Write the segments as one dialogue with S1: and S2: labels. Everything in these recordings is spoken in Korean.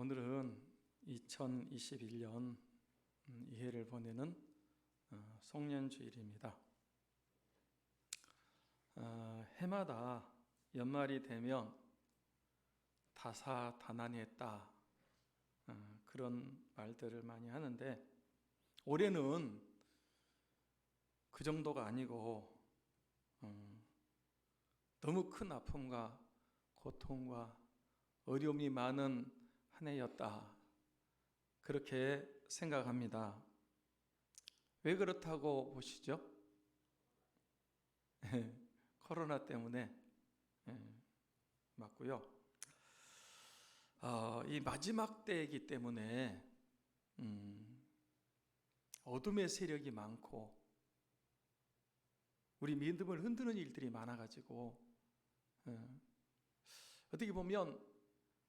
S1: 오늘은 2021년 2회를 보내는 송년주일입니다. 해마다 연말이 되면 다사다난했다 그런 말들을 많이 하는데, 올해는 그 정도가 아니고 너무 큰 아픔과 고통과 어려움이 많은 한 해였다, 그렇게 생각합니다. 왜 그렇다고 보시죠? 코로나 때문에 맞고요. 이 마지막 때이기 때문에 어둠의 세력이 많고 우리 믿음을 흔드는 일들이 많아가지고 어떻게 보면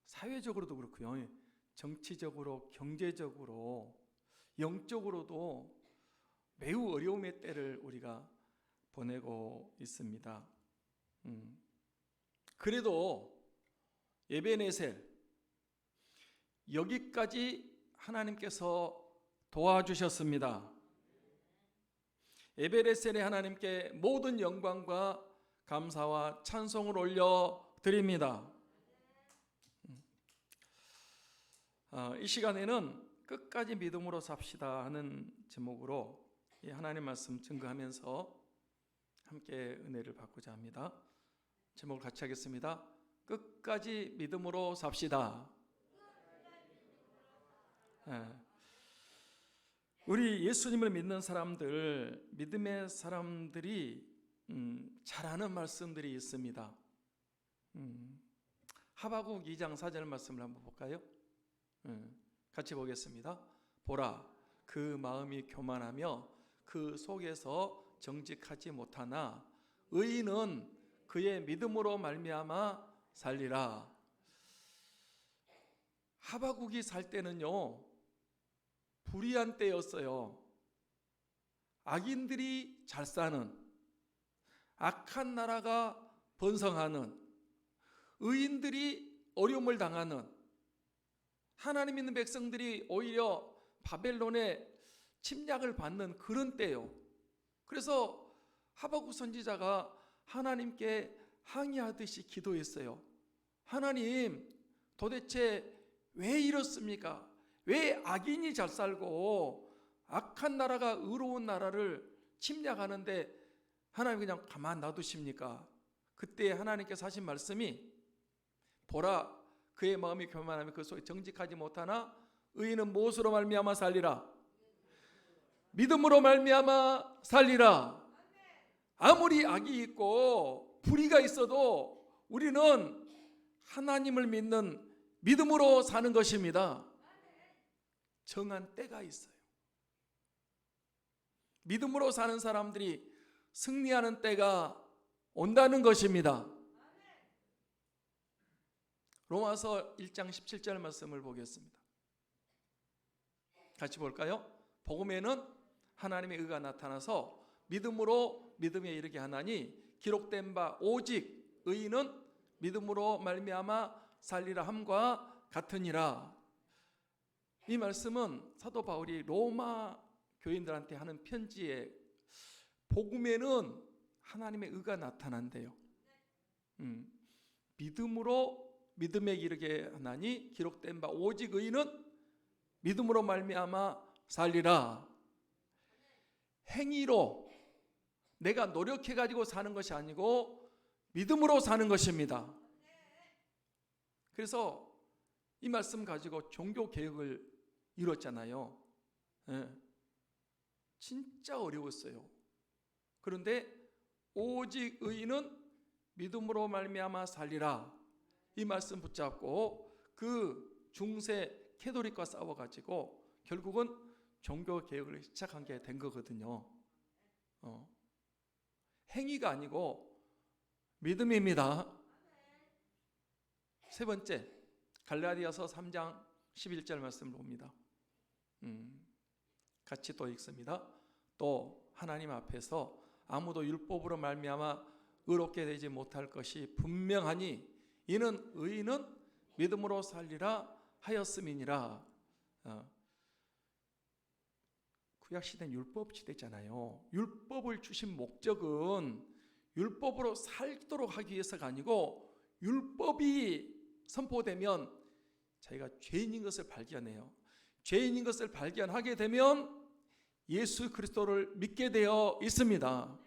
S1: 사회적으로도 그렇고요, 정치적으로, 경제적으로, 영적으로도 매우 어려움의 때를 우리가 보내고 있습니다. 그래도 에베네셀, 여기까지 하나님께서 도와주셨습니다. 에베네셀의 하나님께 모든 영광과 감사와 찬송을 올려드립니다. 이 시간에는 끝까지 믿음으로 삽시다 하는 제목으로 이 하나님 말씀 증거하면서 함께 은혜를 받고자 합니다. 제목을 같이 하겠습니다. 끝까지 믿음으로 삽시다. 우리 예수님을 믿는 사람들, 믿음의 사람들이 잘 아는 말씀들이 있습니다. 하박국 2장 4절 말씀을 한번 볼까요? 같이 보겠습니다. 보라, 그 마음이 교만하며 그 속에서 정직하지 못하나 의인은 그의 믿음으로 말미암아 살리라. 하박국이 살 때는요, 불의한 때였어요. 악인들이 잘 사는, 악한 나라가 번성하는, 의인들이 어려움을 당하는, 하나님 믿는 백성들이 오히려 바벨론의 침략을 받는 그런 때요. 그래서 하박국 선지자가 하나님께 항의하듯이 기도했어요. 하나님, 도대체 왜 이렇습니까? 왜 악인이 잘 살고 악한 나라가 의로운 나라를 침략하는데 하나님 그냥 가만 놔두십니까? 그때 하나님께서 하신 말씀이, 보라, 그의 마음이 교만하며 그 속에 정직하지 못하나 의인은 무엇으로 말미암아 살리라? 믿음으로 말미암아 살리라. 아무리 악이 있고 불의가 있어도 우리는 하나님을 믿는 믿음으로 사는 것입니다. 정한 때가 있어요. 믿음으로 사는 사람들이 승리하는 때가 온다는 것입니다. 로마서 1장 17절 말씀을 보겠습니다. 같이 볼까요? 복음에는 하나님의 의가 나타나서 믿음으로 믿음에 이르게 하나니 기록된 바 오직 의인은 믿음으로 말미암아 살리라 함과 같으니라. 이 말씀은 사도 바울이 로마 교인들한테 하는 편지에 복음에는 하나님의 의가 나타난대요. 믿음으로 믿음에 이르게 하나니 기록된 바 오직 의인은 믿음으로 말미암아 살리라. 행위로 내가 노력해가지고 사는 것이 아니고 믿음으로 사는 것입니다. 그래서 이 말씀 가지고 종교개혁을 이뤘잖아요. 진짜 어려웠어요. 그런데 오직 의인은 믿음으로 말미암아 살리라, 이 말씀 붙잡고 그 중세 캐톨릭과 싸워가지고 결국은 종교개혁을 시작한 게 된 거거든요. 행위가 아니고 믿음입니다. 세 번째, 갈라디아서 3장 11절 말씀을 봅니다. 같이 또 읽습니다. 또 하나님 앞에서 아무도 율법으로 말미암아 의롭게 되지 못할 것이 분명하니 이는 의인은 믿음으로 살리라 하였음이니라. 구약시대는 율법시대잖아요. 율법을 주신 목적은 율법으로 살도록 하기 위해서가 아니고, 율법이 선포되면 자기가 죄인인 것을 발견해요. 죄인인 것을 발견하게 되면 예수 그리스도를 믿게 되어 있습니다.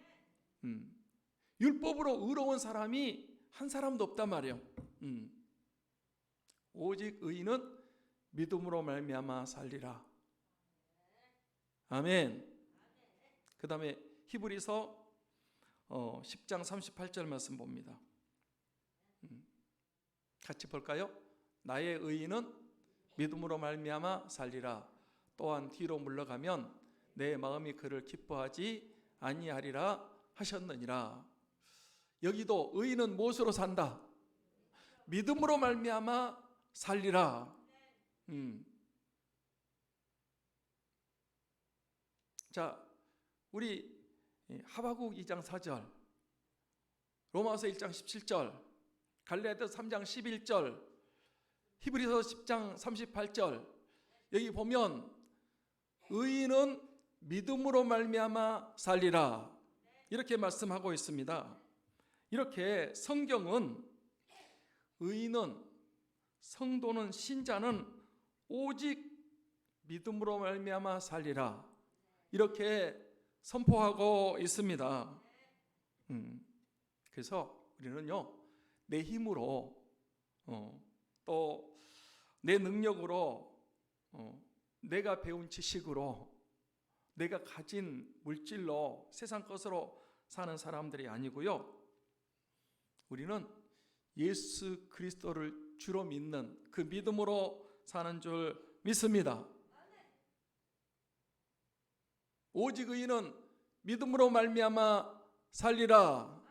S1: 율법으로 의로운 사람이 한 사람도 없단 말이에요. 오직 의인은 믿음으로 말미암아 살리라. 아멘. 그 다음에 히브리서 10장 38절 말씀 봅니다. 같이 볼까요? 나의 의인은 믿음으로 말미암아 살리라. 또한 뒤로 물러가면 내 마음이 그를 기뻐하지 아니하리라 하셨느니라. 여기도 의인은 무엇으로 산다? 믿음으로 말미암아 살리라. 자, 우리 하바국 2장 4절, 로마서 1장 17절, 갈라디아서 3장 11절, 히브리서 10장 38절, 여기 보면 의인은 믿음으로 말미암아 살리라, 이렇게 말씀하고 있습니다. 이렇게 성경은 의인은, 성도는, 신자는 오직 믿음으로 말미암아 살리라, 이렇게 선포하고 있습니다. 그래서 우리는요, 내 힘으로 또 내 능력으로, 내가 배운 지식으로, 내가 가진 물질로, 세상 것으로 사는 사람들이 아니고요, 우리는 예수 그리스도를 주로 믿는 그 믿음으로 사는 줄 믿습니다. 오직 의인은 믿음으로 말미암아 살리라.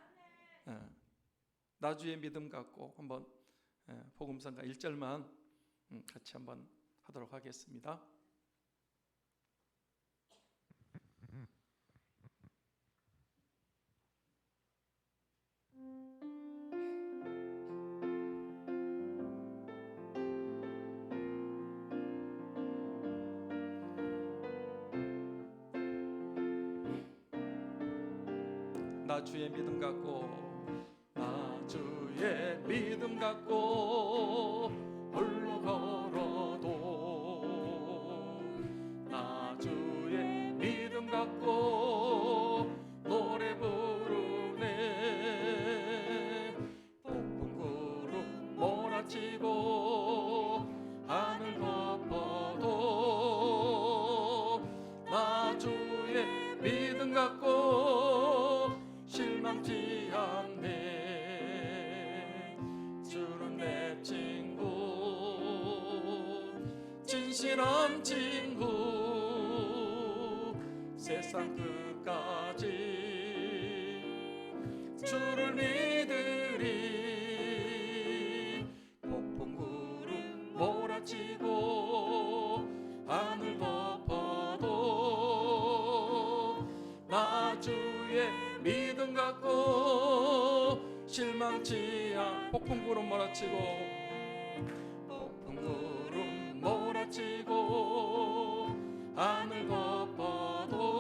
S1: 나주의 믿음 갖고 한번 복음성가 1절만 같이 한번 하도록 하겠습니다. 나 주의 믿음 갖고, 나 주의 믿음 갖고 홀로 걸어도, 나 주의 믿음 갖고 노래 부르네. 높은 구름 몰아치고 하늘 덮어도, 나 주의 믿음 갖고 실망치 않네. 주는 내 친구, 진실한 친구, 세상 끝까지 주를 믿으리. 폭풍 구름 몰아치고 하늘 덮어도, 나 주의 믿음 갖고 실망치 않. 폭풍 구름 몰아치고, 폭풍 구름 몰아치고 하늘 덮어도,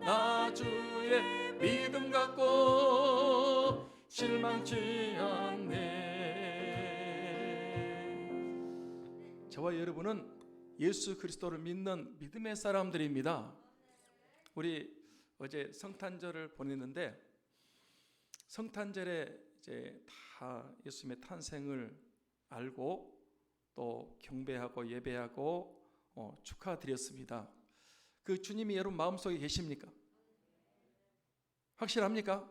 S1: 나 주의 믿음 갖고 실망치 않네. 저와 여러분은 예수 그리스도를 믿는 믿음의 사람들입니다. 우리 어제 성탄절을 보냈는데, 성탄절에 이제 다 예수님의 탄생을 알고 또 경배하고 예배하고 축하드렸습니다. 그 주님이 여러분 마음속에 계십니까? 확실합니까?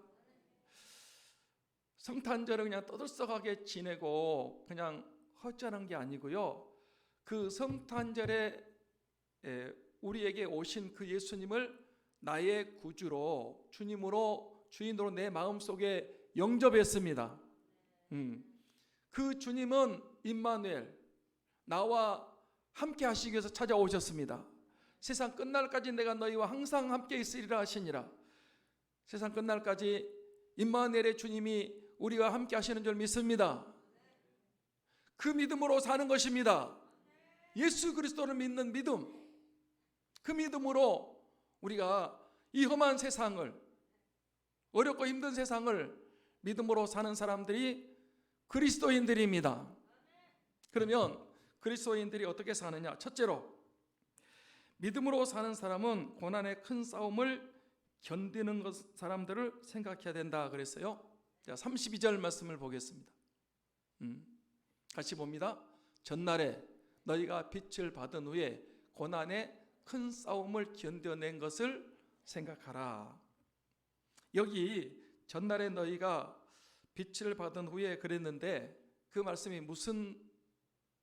S1: 성탄절을 그냥 떠들썩하게 지내고 그냥 헛자는 게 아니고요, 그 성탄절에 우리에게 오신 그 예수님을 나의 구주로, 주님으로, 주인으로 내 마음속에 영접했습니다. 그 주님은 임마누엘, 나와 함께 하시기 위해서 찾아오셨습니다. 세상 끝날까지 내가 너희와 항상 함께 있으리라 하시니라. 세상 끝날까지 임마누엘의 주님이 우리와 함께 하시는 줄 믿습니다. 그 믿음으로 사는 것입니다. 예수 그리스도를 믿는 믿음, 그 믿음으로 우리가 이 험한 세상을, 어렵고 힘든 세상을 믿음으로 사는 사람들이 그리스도인들입니다. 그러면 그리스도인들이 어떻게 사느냐? 첫째로, 믿음으로 사는 사람은 고난의 큰 싸움을 견디는 사람들을 생각해야 된다 그랬어요. 자, 32절 말씀을 보겠습니다. 같이 봅니다. 전날에 너희가 빛을 받은 후에 고난의 큰 싸움을 견뎌낸 것을 생각하라. 여기 전날에 너희가 빛을 받은 후에 그랬는데 그 말씀이 무슨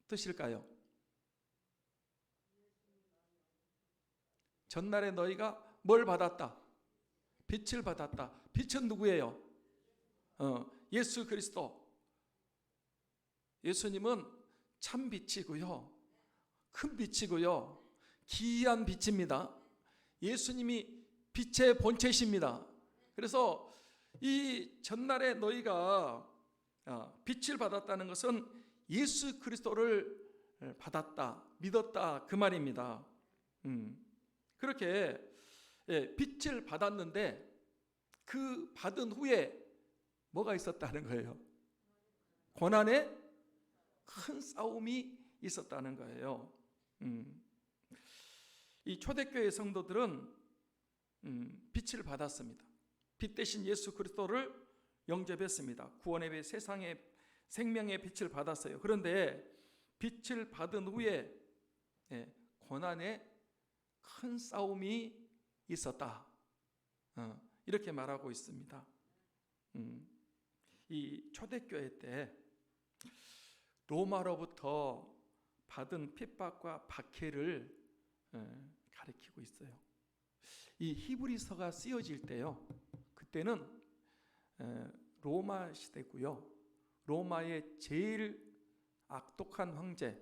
S1: 뜻일까요? 전날에 너희가 뭘 받았다? 빛을 받았다. 빛은 누구예요? 예수 그리스도. 예수님은 참 빛이고요, 큰 빛이고요, 기이한 빛입니다. 예수님이 빛의 본체이십니다. 그래서 이 전날에 너희가 빛을 받았다는 것은 예수 그리스도를 받았다, 믿었다, 그 말입니다. 그렇게 빛을 받았는데 그 받은 후에 뭐가 있었다는 거예요? 고난의 큰 싸움이 있었다는 거예요. 이 초대교회 성도들은 빛을 받았습니다. 빛 대신 예수 그리스도를 영접했습니다. 구원의 빛, 세상의 생명의 빛을 받았어요. 그런데 빛을 받은 후에 고난의 큰 싸움이 있었다, 이렇게 말하고 있습니다. 이 초대교회 때 로마로부터 받은 핍박과 박해를 가리키고 있어요. 이 히브리서가 쓰여질 때요, 그때는 로마 시대고요, 로마의 제일 악독한 황제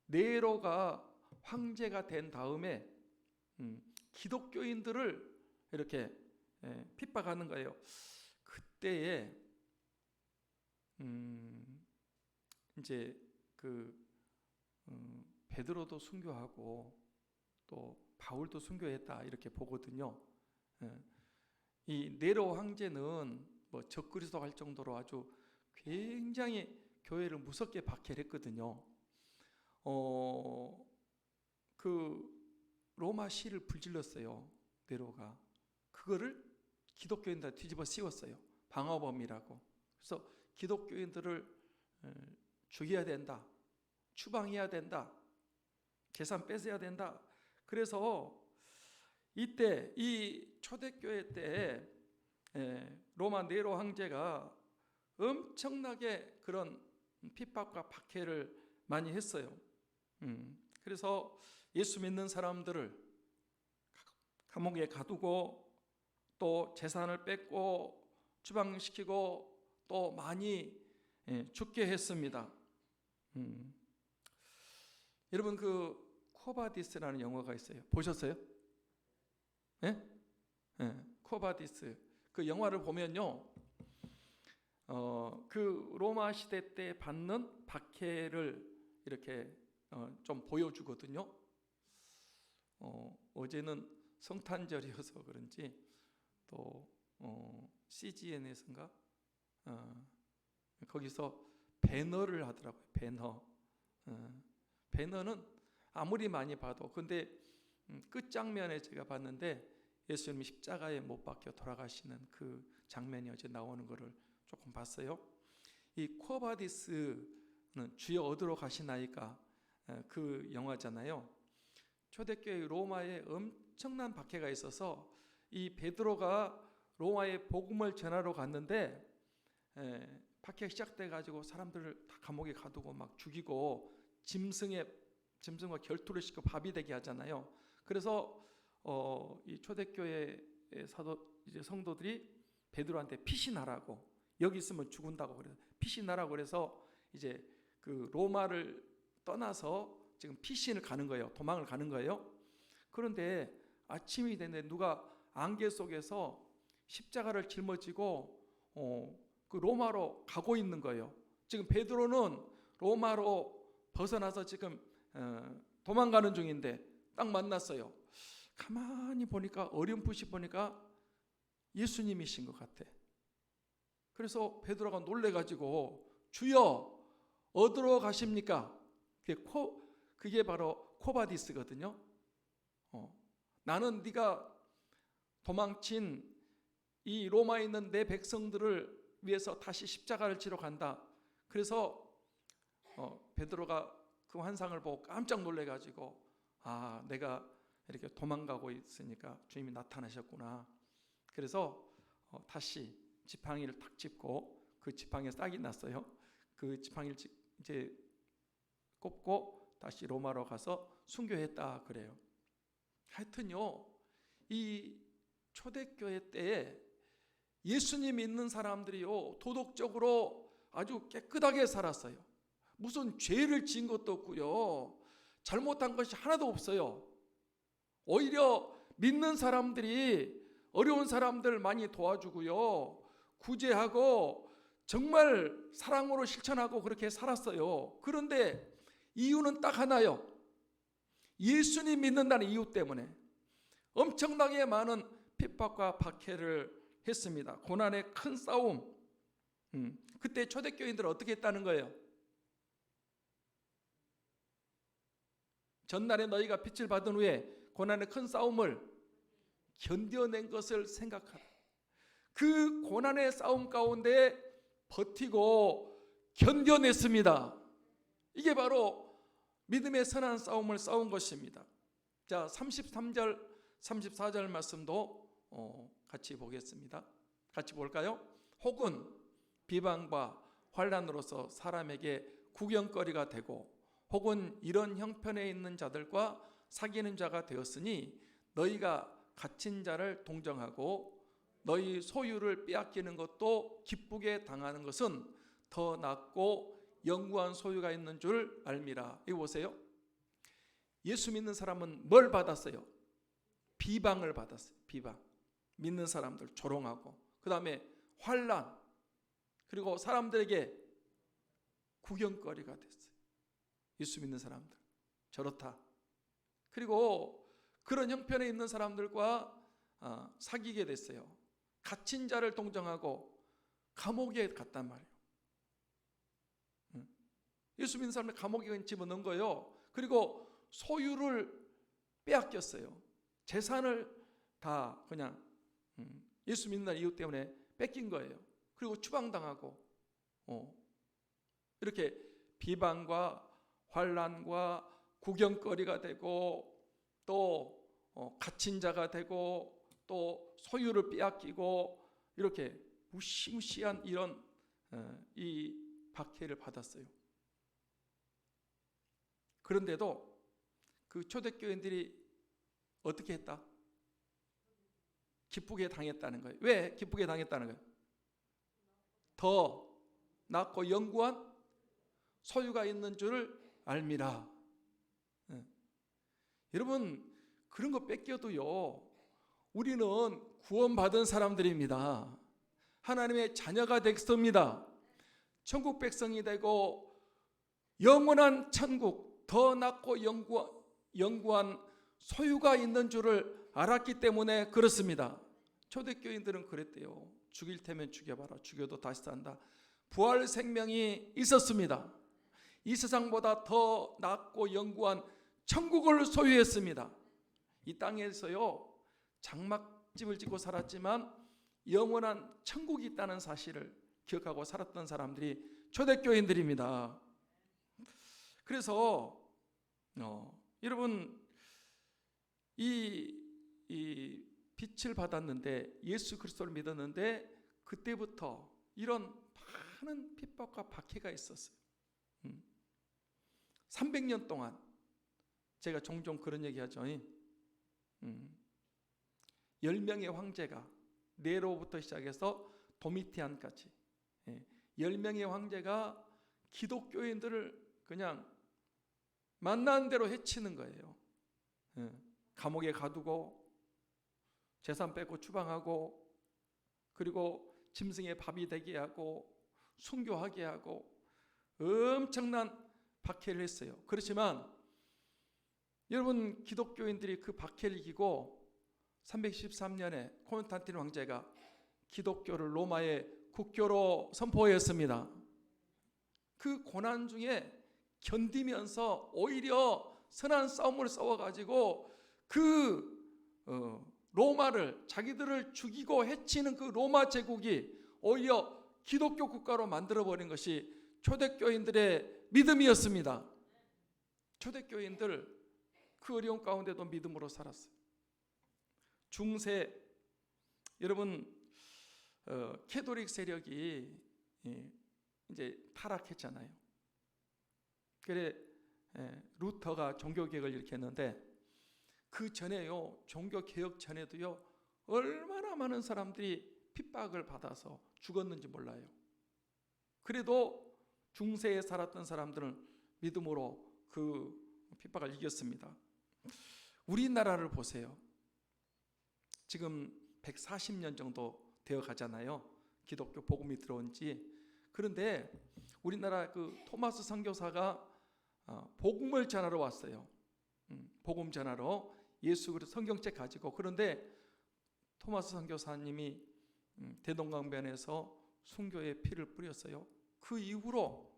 S1: 네로가 황제가 된 다음에 기독교인들을 이렇게 핍박하는 거예요. 그때에 이제 베드로도 순교하고 또 바울도 순교했다, 이렇게 보거든요. 이 네로 황제는 뭐 적그리스도 할 정도로 아주 굉장히 교회를 무섭게 박해를 했거든요. 그 로마 시를 불질렀어요, 네로가. 그거를 기독교인들 뒤집어 씌웠어요, 방어범이라고. 그래서 기독교인들을 죽여야 된다, 추방해야 된다, 재산 뺏어야 된다. 그래서 이때 이 초대교회 때 로마 네로 황제가 엄청나게 그런 핍박과 박해를 많이 했어요. 그래서 예수 믿는 사람들을 감옥에 가두고 또 재산을 뺏고 추방시키고 또 많이 죽게 했습니다. 여러분, 그 코바디스라는 영화가 있어요. 보셨어요? 코바디스. 그 영화를 보면요, 그 로마 시대 때 받는 박해를 이렇게 좀 보여주거든요. 어제는 성탄절이어서 그런지 또 CGN에서인가 거기서 배너를 하더라고요. 배너는 아무리 많이 봐도, 근데 끝장면에 제가 봤는데 예수님이 십자가에 못 박혀 돌아가시는 그 장면이 어제 나오는 거를 조금 봤어요. 이 코바디스는 주여 어디로 가시나이까, 그 영화잖아요. 초대교회 로마에 엄청난 박해가 있어서 이 베드로가 로마에 복음을 전하러 갔는데 박해가 시작돼 가지고 사람들을 다 감옥에 가두고 막 죽이고 짐승과 결투를 시켜 밥이 되게 하잖아요. 그래서 이 초대교회 이제 성도들이 베드로한테 피신하라고, 여기 있으면 죽는다고 그래서 피신하라고 그래서 이제 그 로마를 떠나서 지금 피신을 가는 거예요. 도망을 가는 거예요. 그런데 아침이 됐는데 누가 안개 속에서 십자가를 짊어지고 그 로마로 가고 있는 거예요. 지금 베드로는 로마로 벗어나서 지금 도망가는 중인데 딱 만났어요. 가만히 보니까 어렴풋이 보니까 예수님이신 것 같아. 그래서 베드로가 놀래가지고 주여 어디로 가십니까? 그게 바로 코바디스거든요. 나는 네가 도망친 이 로마에 있는 내 백성들을 위해서 다시 십자가를 지러 간다. 그래서 베드로가 그 환상을 보고 깜짝 놀래가지고 내가 이렇게 도망가고 있으니까 주님이 나타나셨구나. 그래서 다시 지팡이를 탁 짚고 그 지팡이에 싹이 났어요. 그 지팡이를 이제 꼽고 다시 로마로 가서 순교했다 그래요. 하여튼요, 이 초대교회 때에 예수님 믿는 사람들이요 도덕적으로 아주 깨끗하게 살았어요. 무슨 죄를 지은 것도 없고요, 잘못한 것이 하나도 없어요. 오히려 믿는 사람들이 어려운 사람들 많이 도와주고요, 구제하고 정말 사랑으로 실천하고 그렇게 살았어요. 그런데 이유는 딱 하나요. 예수님 믿는다는 이유 때문에 엄청나게 많은 핍박과 박해를 했습니다. 고난의 큰 싸움. 그때 초대교인들은 어떻게 했다는 거예요? 전날에 너희가 빛을 받은 후에 고난의 큰 싸움을 견뎌낸 것을 생각하라. 그 고난의 싸움 가운데 버티고 견뎌냈습니다. 이게 바로 믿음의 선한 싸움을 싸운 것입니다. 자, 33절 34절 말씀도 같이 보겠습니다. 같이 볼까요? 혹은 비방과 환난으로서 사람에게 구경거리가 되고 혹은 이런 형편에 있는 자들과 사귀는 자가 되었으니 너희가 갇힌 자를 동정하고 너희 소유를 빼앗기는 것도 기쁘게 당하는 것은 더 낫고 영구한 소유가 있는 줄 알미라. 이거 보세요. 예수 믿는 사람은 뭘 받았어요? 비방을 받았어요. 비방. 믿는 사람들 조롱하고, 그 다음에 환난, 그리고 사람들에게 구경거리가 됐어요. 예수 믿는 사람들 저렇다. 그리고 그런 형편에 있는 사람들과 사귀게 됐어요. 갇힌 자를 동정하고 감옥에 갔단 말이에요. 예수 믿는 사람을 감옥에 집어넣은 거예요. 그리고 소유를 빼앗겼어요. 재산을 다 그냥 예수 믿는 이유 때문에 뺏긴 거예요. 그리고 추방당하고 이렇게 비방과 환난과 구경거리가 되고 또 갇힌 자가 되고 또 소유를 빼앗기고 이렇게 무시무시한 이런 이 박해를 받았어요. 그런데도 그 초대교인들이 어떻게 했다? 기쁘게 당했다는 거예요. 왜 기쁘게 당했다는 거예요? 더 낫고 영구한 소유가 있는 줄을 알미라. 여러분, 그런 거 뺏겨도요, 우리는 구원받은 사람들입니다. 하나님의 자녀가 됐습니다. 천국 백성이 되고 영원한 천국, 더 낫고 영구한 소유가 있는 줄을 알았기 때문에 그렇습니다. 초대교인들은 그랬대요. 죽일 테면 죽여봐라. 죽여도 다시 산다. 부활 생명이 있었습니다. 이 세상보다 더 낫고 영구한 천국을 소유했습니다. 이 땅에서요, 장막집을 짓고 살았지만 영원한 천국이 있다는 사실을 기억하고 살았던 사람들이 초대교인들입니다. 그래서 여러분, 이 빛을 받았는데, 예수 그리스도를 믿었는데 그때부터 이런 많은 핍박과 박해가 있었어요. 300년 동안 제가 종종 그런 얘기하죠. 10명의 황제가, 네로부터 시작해서 도미티안까지 10명의 황제가 기독교인들을 그냥 만난 대로 해치는 거예요. 감옥에 가두고 재산 뺏고 추방하고, 그리고 짐승의 밥이 되게 하고 순교하게 하고 엄청난 박해를 했어요. 그렇지만 여러분, 기독교인들이 그 박해를 이기고 313년에 콘스탄틴 황제가 기독교를 로마의 국교로 선포했습니다. 그 고난 중에 견디면서 오히려 선한 싸움을 싸워가지고 로마를, 자기들을 죽이고 해치는 그 로마 제국이 오히려 기독교 국가로 만들어버린 것이 초대교인들의 믿음이었습니다. 초대교인들 그 어려운 가운데도 믿음으로 살았어요. 중세, 여러분, 캐톨릭 세력이 이제 타락했잖아요. 그래 루터가 종교개혁을 일으켰는데 그 전에요, 종교개혁 전에도요, 얼마나 많은 사람들이 핍박을 받아서 죽었는지 몰라요. 그래도 중세에 살았던 사람들은 믿음으로 그 핍박을 이겼습니다. 우리나라를 보세요. 지금 140년 정도 되어 가잖아요. 기독교 복음이 들어온 지. 그런데 우리나라 그 토마스 선교사가 복음을 전하러 왔어요. 복음 전하러 예수 그리스도 성경책 가지고. 그런데 토마스 선교사님이 대동강변에서 순교의 피를 뿌렸어요. 그 이후로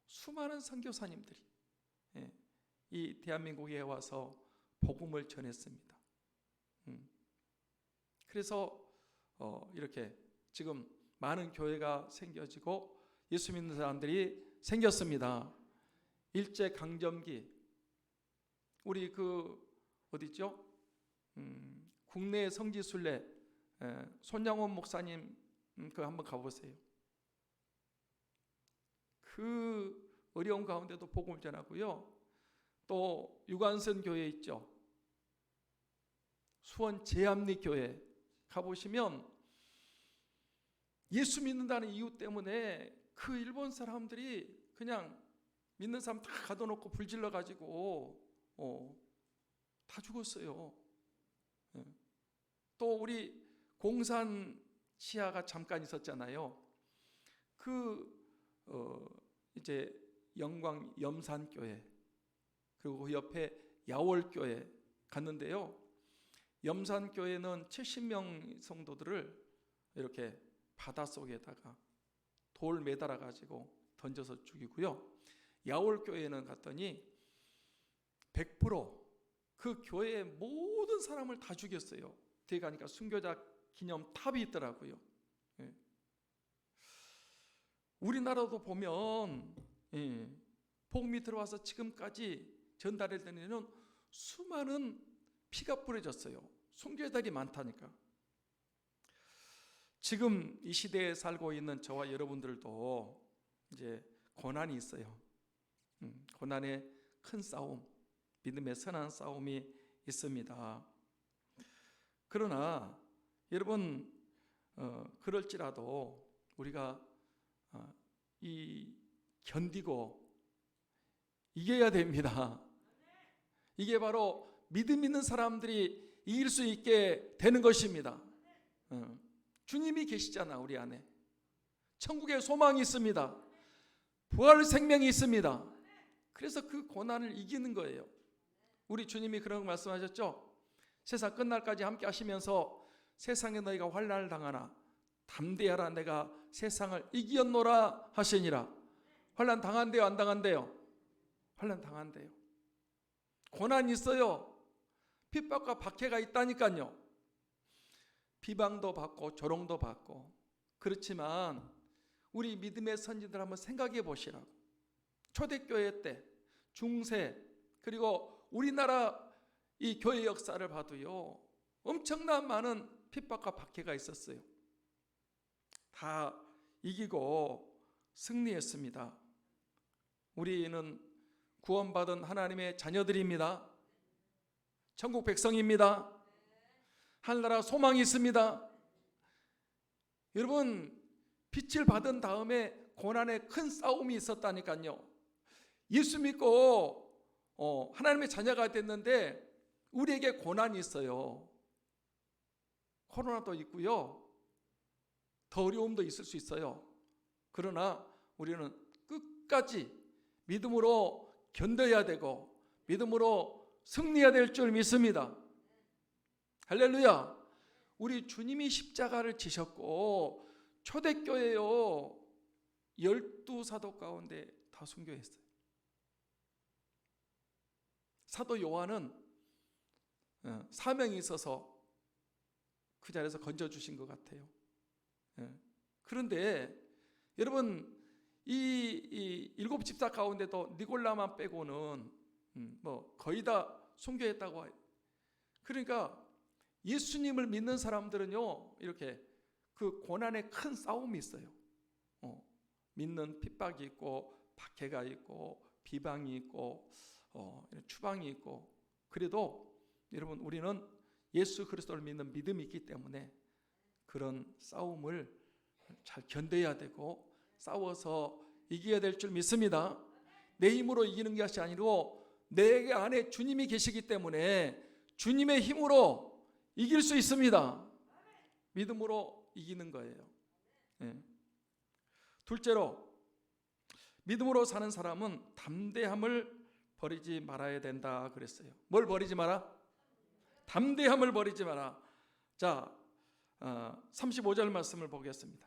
S1: 수많은 선교사님들이 이 대한민국에 와서 복음을 전했습니다. 그래서 이렇게 지금 많은 교회가 생겨지고 예수 믿는 사람들이 생겼습니다. 일제강점기, 우리 어디죠? 국내 성지순례 손양원 목사님 한번 가보세요. 그 어려운 가운데도 복음을 전하고요. 또 유관선 교회 있죠. 수원 제암리교회 가보시면 예수 믿는다는 이유 때문에 그 일본 사람들이 그냥 믿는 사람 다 가둬놓고 불질러 가지고 다 죽었어요. 또 우리 공산 치하가 잠깐 있었잖아요. 이제 영광 염산교회, 그리고 그 옆에 야월교회 갔는데요. 염산교회는 70명 성도들을 이렇게 바닷속에다가 돌 매달아 가지고 던져서 죽이고요. 야월교회는 갔더니 100% 교회의 모든 사람을 다 죽였어요. 뒤에 가니까 순교자 기념 탑이 있더라고요. 우리나라도 보면 복음이 들어와서 지금까지 전달되는 수많은 피가 뿌려졌어요. 순교자들이 많다니까. 지금 이 시대에 살고 있는 저와 여러분들도 이제 고난이 있어요. 고난의 큰 싸움, 믿음의 선한 싸움이 있습니다. 그러나 여러분, 그럴지라도 우리가 견디고 이겨야 됩니다. 이게 바로 믿음 있는 사람들이 이길 수 있게 되는 것입니다. 주님이 계시잖아, 우리 안에. 천국에 소망이 있습니다. 부활 생명이 있습니다. 그래서 그 고난을 이기는 거예요. 우리 주님이 그런 거 말씀하셨죠. 세상 끝날까지 함께 하시면서 세상에 너희가 환난을 당하나 담대하라, 내가 세상을 이겼노라 하시니라. 환난 당한대요, 안 당한대요? 환난 당한대요. 고난이 있어요. 핍박과 박해가 있다니까요. 비방도 받고 조롱도 받고. 그렇지만 우리 믿음의 선지들 한번 생각해 보시라고. 초대교회 때, 중세, 그리고 우리나라 이 교회 역사를 봐도요, 엄청난 많은 핍박과 박해가 있었어요. 다 이기고 승리했습니다. 우리는 구원받은 하나님의 자녀들입니다. 천국 백성입니다. 하늘나라 소망이 있습니다. 여러분, 빛을 받은 다음에 고난의 큰 싸움이 있었다니까요. 예수 믿고 하나님의 자녀가 됐는데 우리에게 고난이 있어요. 코로나도 있고요. 더 어려움도 있을 수 있어요. 그러나 우리는 끝까지 믿음으로 견뎌야 되고 믿음으로 승리해야 될 줄 믿습니다. 할렐루야. 우리 주님이 십자가를 지셨고 초대교회요 12사도 가운데 다 순교했어요. 사도 요한은 사명이 있어서 그 자리에서 건져주신 것 같아요. 그런데 여러분 이 일곱 집사 가운데도 니골라만 빼고는 뭐 거의 다 순교했다고 해요. 그러니까 예수님을 믿는 사람들은요 이렇게 그 고난의 큰 싸움이 있어요. 믿는 핍박이 있고 박해가 있고 비방이 있고 추방이 있고, 그래도 여러분 우리는 예수 그리스도를 믿는 믿음이 있기 때문에 그런 싸움을 잘 견뎌야 되고 싸워서 이겨야 될 줄 믿습니다. 내 힘으로 이기는 것이 아니고 내 안에 주님이 계시기 때문에 주님의 힘으로 이길 수 있습니다. 믿음으로 이기는 거예요. 둘째로 믿음으로 사는 사람은 담대함을 버리지 말아야 된다 그랬어요. 뭘 버리지 마라? 담대함을 버리지 마라. 자, 35절 말씀을 보겠습니다.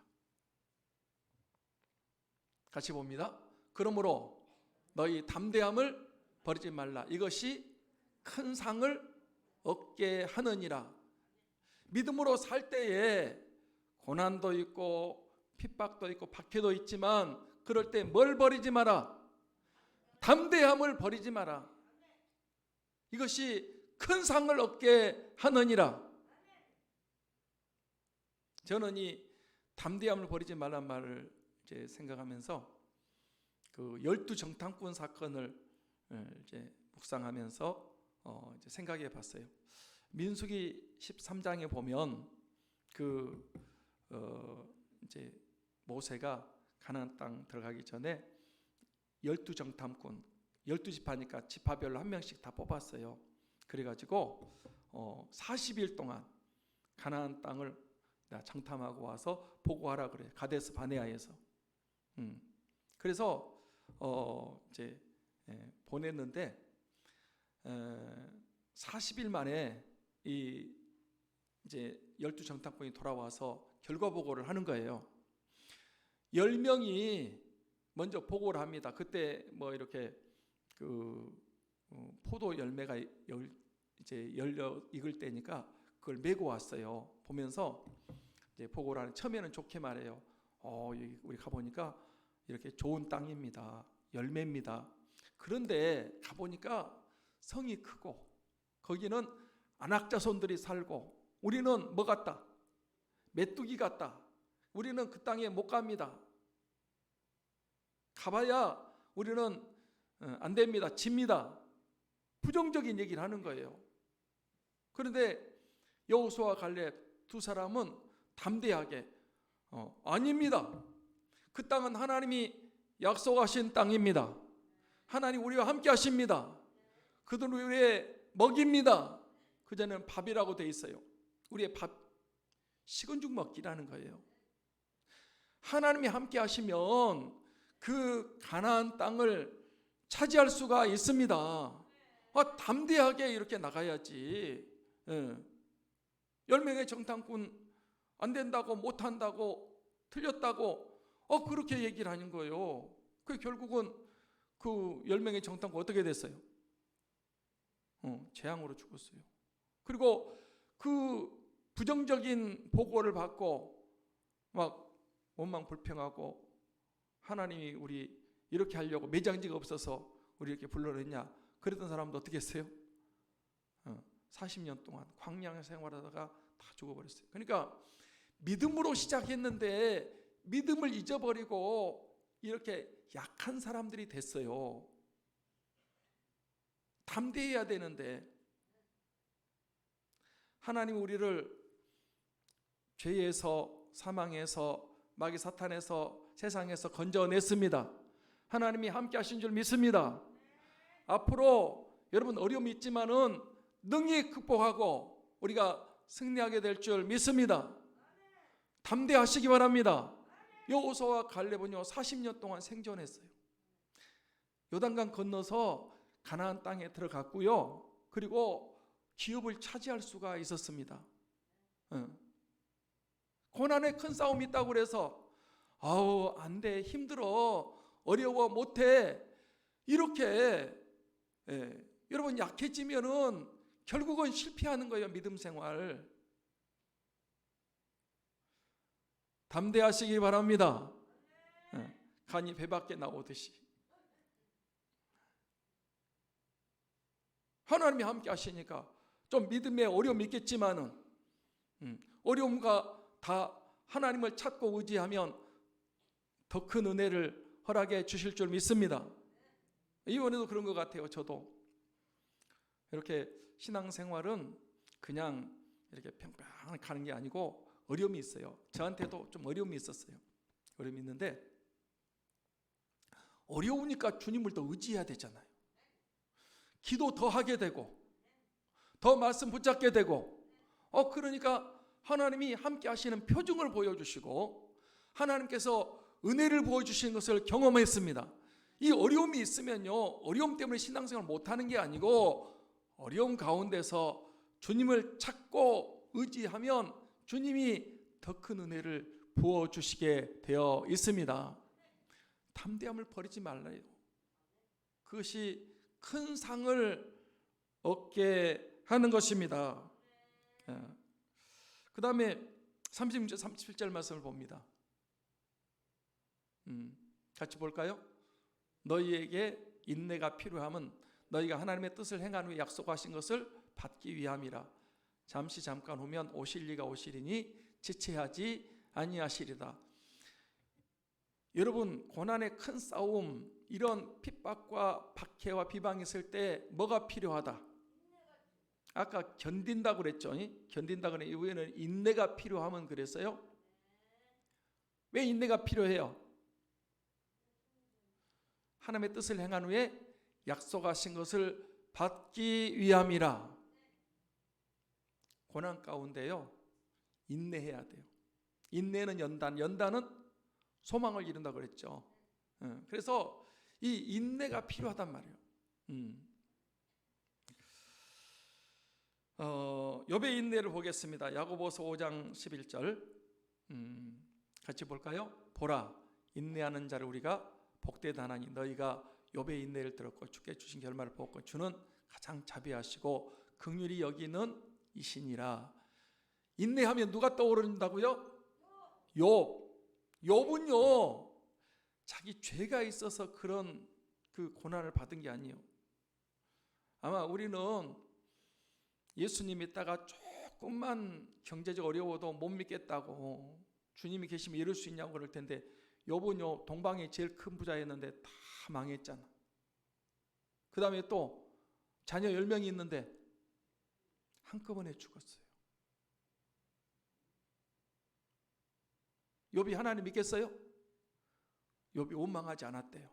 S1: 같이 봅니다. 그러므로 너희 담대함을 버리지 말라. 이것이 큰 상을 얻게 하느니라. 믿음으로 살 때에 고난도 있고 핍박도 있고 박해도 있지만 그럴 때 뭘 버리지 마라? 담대함을 버리지 마라. 이것이 큰 상을 얻게 하느니라. 저는 이 담대함을 버리지 말란 말을 이제 생각하면서 그 12정탐꾼 사건을 이제 묵상하면서 이제 생각해 봤어요. 민수기 13장에 보면 이제 모세가 가나안 땅 들어가기 전에 12정탐꾼 12지파니까 지파별로 한 명씩 다 뽑았어요. 그래가지고 40일 동안 가나안 땅을 정탐하고 와서 보고하라 그래요. 가데스 바네아에서. 그래서 이제 보냈는데 40일 만에 이 이제 12정탐꾼이 돌아와서 결과 보고를 하는 거예요. 10명이 먼저 보고를 합니다. 그때 뭐 이렇게 포도 열매가 이제 열려 익을 때니까 그걸 메고 왔어요. 보면서 이제 보고를 하는, 처음에는 좋게 말해요. 우리 가보니까 이렇게 좋은 땅입니다. 열매입니다. 그런데 가보니까 성이 크고 거기는 안악자손들이 살고 우리는 뭐 같다? 메뚜기 같다. 우리는 그 땅에 못 갑니다. 가봐야 우리는 안 됩니다. 집니다. 부정적인 얘기를 하는 거예요. 그런데 여호수아와 갈렙 두 사람은 담대하게 아닙니다. 그 땅은 하나님이 약속하신 땅입니다. 하나님 우리와 함께 하십니다. 그들은 우리의 먹입니다. 그전에는 밥이라고 돼 있어요. 우리의 밥, 식은 죽 먹기라는 거예요. 하나님이 함께 하시면 그 가나안 땅을 차지할 수가 있습니다. 담대하게 이렇게 나가야지. 10명의 정탐꾼 안 된다고 못한다고 틀렸다고 그렇게 얘기를 하는 거예요. 그 결국은 그 10명의 정탐꾼 어떻게 됐어요? 재앙으로 죽었어요. 그리고 그 부정적인 보고를 받고 막 원망 불평하고 하나님이 우리 이렇게 하려고 매장지가 없어서 우리 이렇게 불러냈냐 그랬던 사람도 어떻게 했어요? 40년 동안 광야 생활하다가 다 죽어버렸어요. 그러니까 믿음으로 시작했는데 믿음을 잊어버리고 이렇게 약한 사람들이 됐어요. 담대해야 되는데 하나님 우리를 죄에서 사망에서 마귀 사탄에서 세상에서 건져냈습니다. 하나님이 함께 하신 줄 믿습니다. 앞으로 여러분 어려움이 있지만은 능히 극복하고 우리가 승리하게 될 줄 믿습니다. 담대하시기 바랍니다. 여호수아와 갈렙은요 40년 동안 생존했어요. 요단강 건너서 가나안 땅에 들어갔고요. 그리고 기업을 차지할 수가 있었습니다. 고난의 큰 싸움이 있다고 그래서 아우 안돼, 힘들어, 어려워, 못해, 이렇게 여러분 약해지면은 결국은 실패하는 거예요. 믿음 생활 담대하시기 바랍니다. 간이 배 밖에 나오듯이 하나님이 함께 하시니까 좀 믿음에 어려움이 있겠지만은 어려움과 다 하나님을 찾고 의지하면 더 큰 은혜를 허락해 주실 줄 믿습니다. 이번에도 그런 것 같아요. 저도 이렇게 신앙생활은 그냥 이렇게 평평하게 가는 게 아니고 어려움이 있어요. 저한테도 좀 어려움이 있었어요. 어려움이 있는데 어려우니까 주님을 더 의지해야 되잖아요. 기도 더 하게 되고 더 말씀 붙잡게 되고 그러니까 하나님이 함께 하시는 표징을 보여주시고 하나님께서 은혜를 보여주시는 것을 경험했습니다. 이 어려움이 있으면요, 어려움 때문에 신앙생활을 못하는 게 아니고 어려움 가운데서 주님을 찾고 의지하면 주님이 더 큰 은혜를 부어주시게 되어 있습니다. 담대함을 버리지 말라요. 그것이 큰 상을 얻게 하는 것입니다. 그 다음에 36절 37절 말씀을 봅니다. 같이 볼까요? 너희에게 인내가 필요함은 너희가 하나님의 뜻을 행한 후에 약속하신 것을 받기 위함이라. 잠깐 후면 오실 이가 오시리니 지체하지 아니하시리다. 여러분, 고난의 큰 싸움, 이런 핍박과 박해와 비방이 있을 때 뭐가 필요하다? 아까 견딘다고 그랬죠. 견딘다고 그랬는데 이후에는 인내가 필요하면 그랬어요. 왜 인내가 필요해요? 하나님의 뜻을 행한 후에 약속하신 것을 받기 위함이라. 고난 가운데요 인내해야 돼요. 인내는 연단은 소망을 이룬다고 그랬죠. 그래서 이 인내가 필요하단 말이에요. 욥의 인내를 보겠습니다. 야고보서 5장 11절 같이 볼까요? 보라, 인내하는 자를 우리가 복되다하니 너희가 욥의 인내를 들었고 주께 주신 결말을 보고 주는 가장 자비하시고 긍휼히 여기는 이시니라. 인내하면 누가 떠오른다고요? 욥은요 자기 죄가 있어서 그런 그 고난을 받은 게 아니에요. 아마 우리는 예수님 믿다가 조금만 경제적 어려워도 못 믿겠다고 주님이 계시면 이룰 수 있냐고 그럴 텐데 욥은요 동방의 제일 큰 부자였는데 다 망했잖아. 그 다음에 또 자녀 10명이 있는데 한꺼번에 죽었어요. 욥이 하나님 믿겠어요? 욥이 원망하지 않았대요.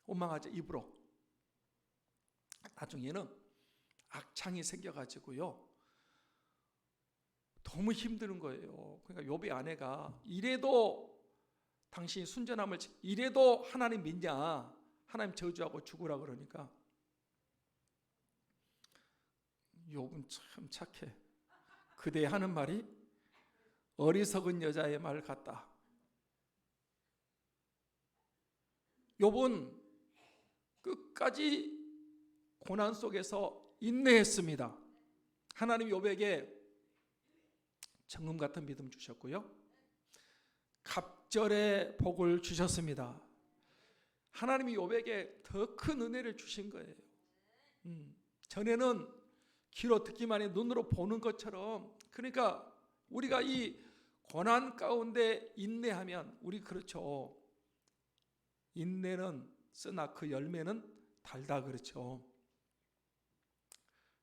S1: 원망하지 입으로. 나중에는 악창이 생겨가지고요 너무 힘드는 거예요. 그러니까 욥의 아내가 이래도 당신이 순전함을 이래도 하나님 믿냐, 하나님 저주하고 죽으라 그러니까 욥은 참 착해. 그대 하는 말이 어리석은 여자의 말 같다. 욥은 끝까지 고난 속에서 인내했습니다. 하나님 욥에게 정금 같은 믿음 주셨고요 갑절의 복을 주셨습니다. 하나님이 욥에게 더 큰 은혜를 주신 거예요. 전에는 귀로 듣기만 해 눈으로 보는 것처럼, 그러니까 우리가 이 고난 가운데 인내하면 우리 그렇죠. 인내는 쓰나 그 열매는 달다 그렇죠.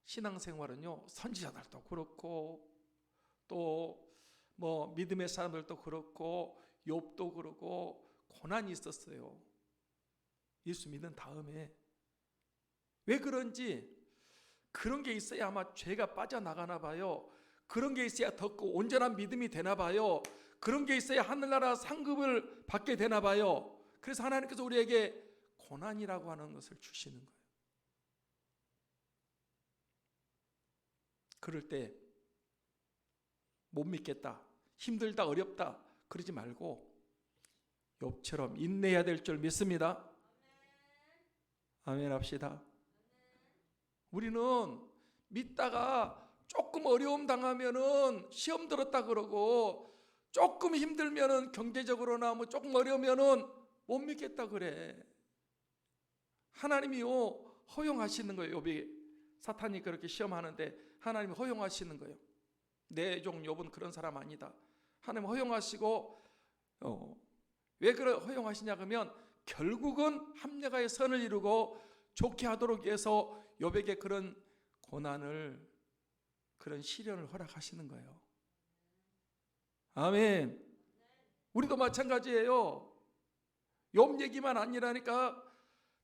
S1: 신앙생활은요 선지자들도 그렇고 또 뭐 믿음의 사람들도 그렇고 욥도 그렇고 고난이 있었어요. 예수 믿은 다음에. 왜 그런지 그런 게 있어야 아마 죄가 빠져나가나 봐요. 그런 게 있어야 더 온전한 믿음이 되나 봐요. 그런 게 있어야 하늘나라 상급을 받게 되나 봐요. 그래서 하나님께서 우리에게 고난이라고 하는 것을 주시는 거예요. 그럴 때 못 믿겠다, 힘들다, 어렵다 그러지 말고 욥처럼 인내해야 될 줄 믿습니다. 아멘 합시다. 우리는 믿다가 조금 어려움 당하면은 시험 들었다 그러고, 조금 힘들면은 경제적으로나 뭐 조금 어려우면은 못 믿겠다 그래. 하나님이요 허용하시는 거예요. 욥이 사탄이 그렇게 시험하는데 하나님이 허용하시는 거예요. 내 종 욥은 그런 사람 아니다. 하나님 허용하시고 왜 그래 허용하시냐 그러면 결국은 합력하여 선을 이루고 좋게 하도록 위해서 욥에게 그런 고난을, 그런 시련을 허락하시는 거예요. 아멘. 우리도 마찬가지예요. 욥 얘기만 아니라니까.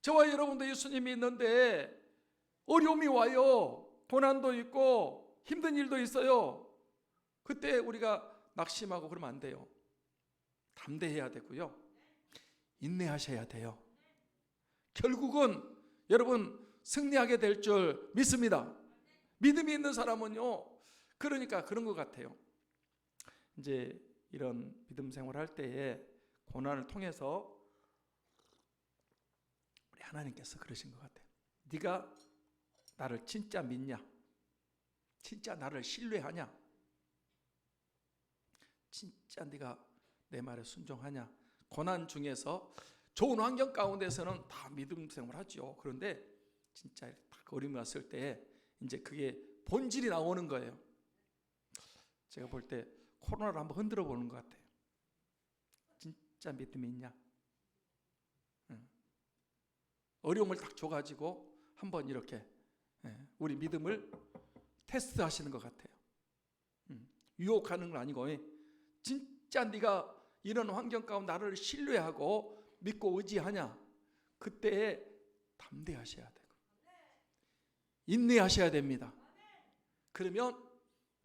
S1: 저와 여러분도 예수님이 있는데 어려움이 와요. 고난도 있고 힘든 일도 있어요. 그때 우리가 낙심하고 그러면 안 돼요. 담대해야 되고요. 인내하셔야 돼요. 결국은 여러분 승리하게 될 줄 믿습니다. 믿음이 있는 사람은요, 그러니까 그런 것 같아요. 이제 이런 믿음 생활할 때에 고난을 통해서 우리 하나님께서 그러신 것 같아요. 네가 나를 진짜 믿냐? 진짜 나를 신뢰하냐? 진짜 네가 내 말에 순종하냐? 고난 중에서 좋은 환경 가운데서는 다 믿음 생활을 하죠. 그런데 진짜 딱 어려움이 왔을 때 이제 그게 본질이 나오는 거예요. 제가 볼 때 코로나를 한번 흔들어 보는 것 같아요. 진짜 믿음이 있냐? 어려움을 딱 줘가지고 한번 이렇게 우리 믿음을 테스트 하시는 것 같아요. 유혹하는 건 아니고 진짜 네가 이런 환경 가운데 나를 신뢰하고 믿고 의지하냐? 그때 담대하셔야 되고 인내하셔야 됩니다. 그러면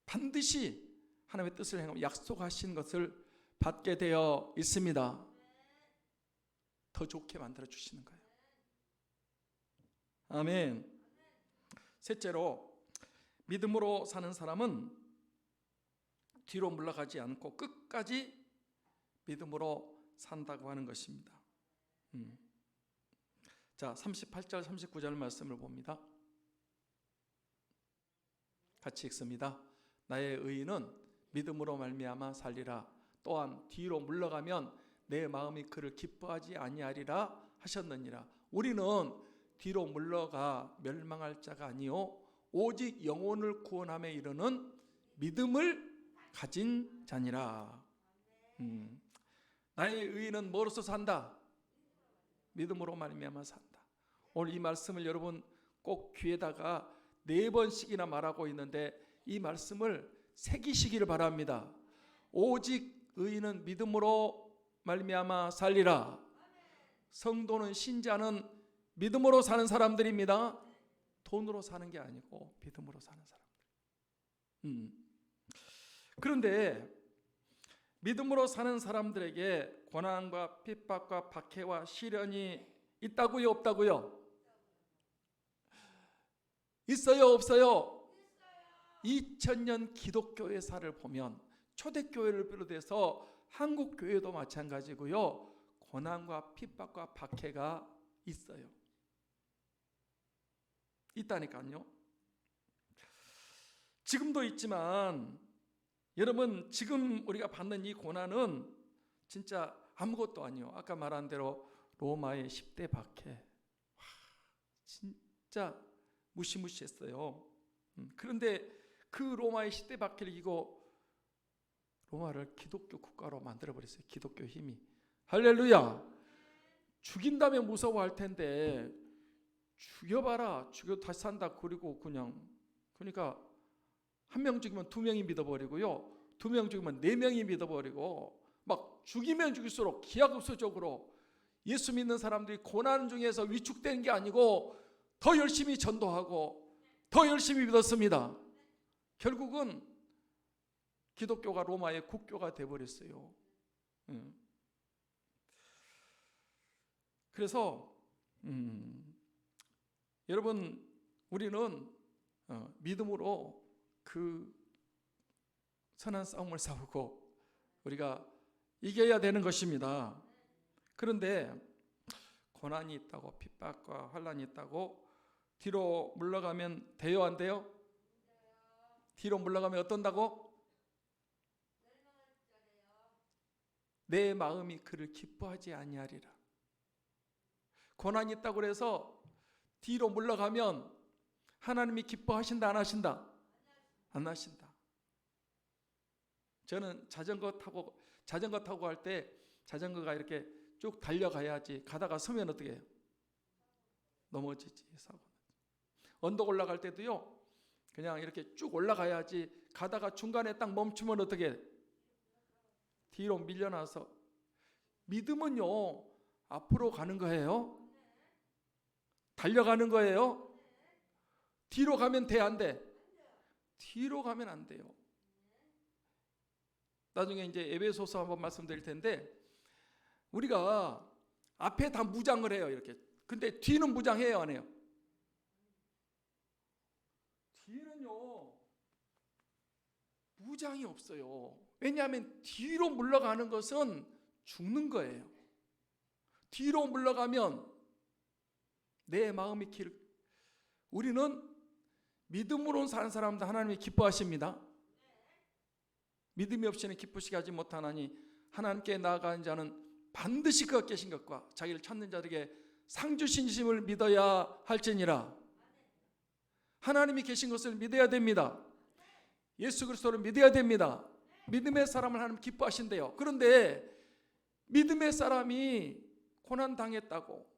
S1: 반드시 하나님의 뜻을 행하며 약속하신 것을 받게 되어 있습니다. 더 좋게 만들어 주시는 거예요. 아멘. 셋째로 믿음으로 사는 사람은 뒤로 물러가지 않고 끝까지 믿음으로 산다고 하는 것입니다. 자, 38절 39절 말씀을 봅니다. 같이 읽습니다. 나의 의인은 믿음으로 말미암아 살리라. 또한 뒤로 물러가면 내 마음이 그를 기뻐하지 아니하리라 하셨느니라. 우리는 뒤로 물러가 멸망할 자가 아니요 오직 영혼을 구원함에 이르는 믿음을 가진 자니라. 나의 의인은 뭐로서 산다? 믿음으로 말미암아 산다. 오늘 이 말씀을 여러분 꼭 귀에다가 4번씩이나 말하고 있는데 이 말씀을 새기시기를 바랍니다. 오직 의인은 믿음으로 말미암아 살리라. 성도는, 신자는 믿음으로 사는 사람들입니다. 돈으로 사는 게 아니고 믿음으로 사는 사람들. 그런데 믿음으로 사는 사람들에게 고난과 핍박과 박해와 시련이 있다고요, 없다고요? 있어요, 없어요? 2000년 기독교의 사를 보면 초대교회를 비롯해서 한국교회도 마찬가지고요, 고난과 핍박과 박해가 있어요. 있다니까요. 지금도 있지만 여러분, 지금 우리가 받는 이 고난은 진짜 아무것도 아니요. 아까 말한 대로 로마의 10대 박해, 진짜 무시무시했어요. 그런데 그 로마의 10대 박해를 이기고 로마를 기독교 국가로 만들어버렸어요. 기독교 힘이. 할렐루야. 죽인다면 무서워할 텐데 죽여봐라, 죽여 다시 산다. 그리고 그러니까 한 명 죽이면 2명이 믿어버리고요, 2명 죽이면 4명이 믿어버리고, 막 죽이면 죽일수록 기하급수적으로 예수 믿는 사람들이 고난 중에서 위축되는 게 아니고 더 열심히 전도하고 더 열심히 믿었습니다. 결국은 기독교가 로마의 국교가 돼버렸어요. 그래서 여러분, 우리는 믿음으로 그 선한 싸움을 싸우고 우리가 이겨야 되는 것입니다. 그런데 고난이 있다고, 핍박과 환난이 있다고 뒤로 물러가면 돼요, 안 돼요? 뒤로 물러가면 어떤다고? 내 마음이 그를 기뻐하지 아니하리라. 고난이 있다고 해서 뒤로 물러가면 하나님이 기뻐하신다, 안 하신다? 안 하신다. 저는 자전거 타고 할 때 자전거가 이렇게 쭉 달려가야지, 가다가 서면 어떻게 해요? 넘어지지, 사고. 언덕 올라갈 때도요, 그냥 이렇게 쭉 올라가야지, 가다가 중간에 딱 멈추면 어떻게 해요? 뒤로 밀려나서. 믿음은요, 앞으로 가는 거예요? 달려가는 거예요? 뒤로 가면 돼, 안 돼? 뒤로 가면 안 돼요. 나중에 이제 에베소서 한번 말씀드릴 텐데, 우리가 앞에 다 무장을 해요, 이렇게. 근데 뒤는 무장해요, 안 해요? 뒤는요, 무장이 없어요. 왜냐하면 뒤로 물러가는 것은 죽는 거예요. 뒤로 물러가면 내 마음이 우리는 믿음으로 사는 사람도 하나님이 기뻐하십니다. 믿음이 없이는 기쁘시게 하지 못하나니 하나님께 나아가는 자는 반드시 그가 계신 것과 자기를 찾는 자들에게 상 주신심을 믿어야 할지니라. 하나님이 계신 것을 믿어야 됩니다. 예수 그리스도를 믿어야 됩니다. 믿음의 사람을 하나님 기뻐하신대요. 그런데 믿음의 사람이 고난 당했다고,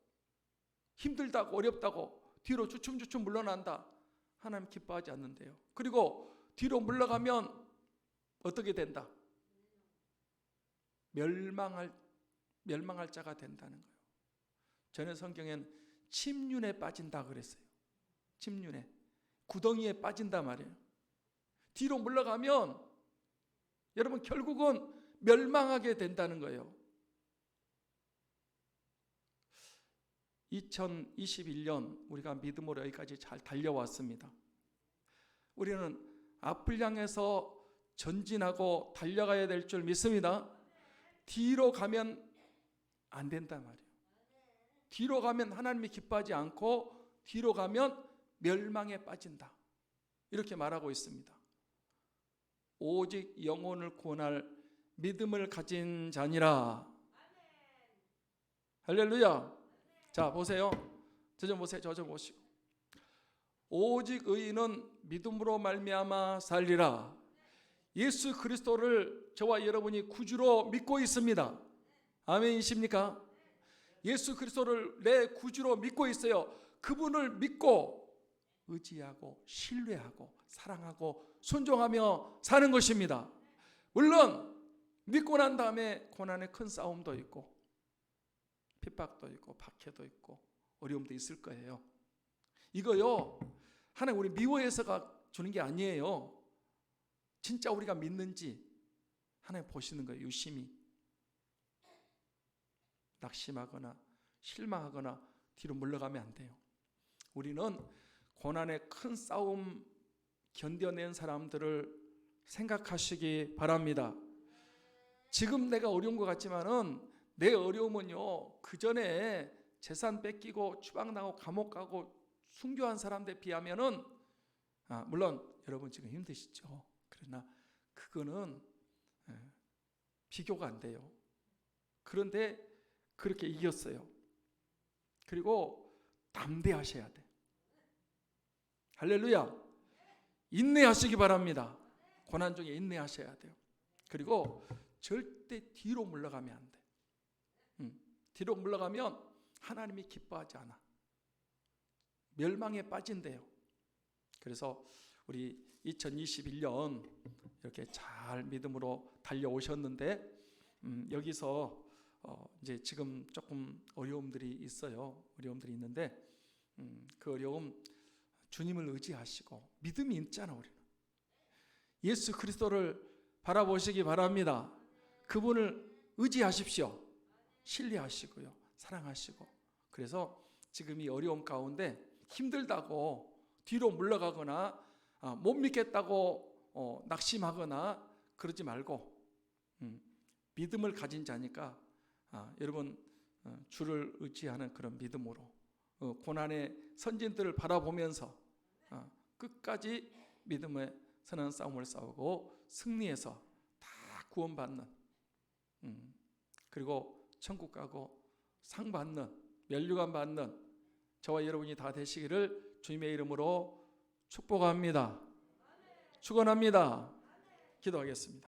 S1: 힘들다고, 어렵다고 뒤로 주춤주춤 물러난다, 하나님 기뻐하지 않는데요. 그리고 뒤로 물러가면 어떻게 된다? 멸망할 자가 된다는 거예요. 전에 성경엔 침륜에 빠진다 그랬어요. 침륜에, 구덩이에 빠진다 말이에요. 뒤로 물러가면 여러분 결국은 멸망하게 된다는 거예요. 2021년 우리가 믿음으로 여기까지 잘 달려왔습니다. 우리는 앞을 향해서 전진하고 달려가야 될 줄 믿습니다. 뒤로 가면 안 된단 말이에요. 뒤로 가면 하나님이 기뻐하지 않고 뒤로 가면 멸망에 빠진다, 이렇게 말하고 있습니다. 오직 영혼을 구원할 믿음을 가진 자니라. 할렐루야. 자, 보세요. 저 좀 보세요. 저 좀 보시고. 오직 의인은 믿음으로 말미암아 살리라. 예수 그리스도를 저와 여러분이 구주로 믿고 있습니다. 아멘이십니까? 예수 그리스도를 내 구주로 믿고 있어요. 그분을 믿고 의지하고 신뢰하고 사랑하고 순종하며 사는 것입니다. 물론 믿고 난 다음에 고난의 큰 싸움도 있고 핍박도 있고 박해도 있고 어려움도 있을 거예요. 이거요, 하나님 우리 미워해서가 주는 게 아니에요. 진짜 우리가 믿는지 하나님 보시는 거예요. 유심히. 낙심하거나 실망하거나 뒤로 물러가면 안 돼요. 우리는 고난의 큰 싸움 견뎌낸 사람들을 생각하시기 바랍니다. 지금 내가 어려운 것 같지만은 내 어려움은요, 그 전에 재산 뺏기고 추방 나고 감옥 가고 순교한 사람들에 비하면은, 물론 여러분 지금 힘드시죠. 그러나 그거는 비교가 안 돼요. 그런데 그렇게 이겼어요. 그리고 담대하셔야 돼. 할렐루야. 인내하시기 바랍니다. 고난 중에 인내하셔야 돼요. 그리고 절대 뒤로 물러가면 안 돼. 뒤로 물러가면 하나님이 기뻐하지 않아. 멸망에 빠진대요. 그래서 우리 2021년 이렇게 잘 믿음으로 달려오셨는데, 여기서 이제 지금 조금 어려움들이 있어요. 어려움들이 있는데, 그 어려움 주님을 의지하시고 믿음이 있잖아. 우리는 예수 그리스도를 바라보시기 바랍니다. 그분을 의지하십시오. 신뢰하시고요. 사랑하시고. 그래서 지금 이 어려움 가운데 힘들다고 뒤로 물러가거나 못 믿겠다고 낙심하거나 그러지 말고 믿음을 가진 자니까 여러분 주를 의지하는 그런 믿음으로 고난의 선진들을 바라보면서 끝까지 믿음의 선한 싸움을 싸우고 승리해서 다 구원받는 그리고 천국 가고 상 받는 면류관 받는 저와 여러분이 다 되시기를 주님의 이름으로 축복합니다. 축원합니다. 기도하겠습니다.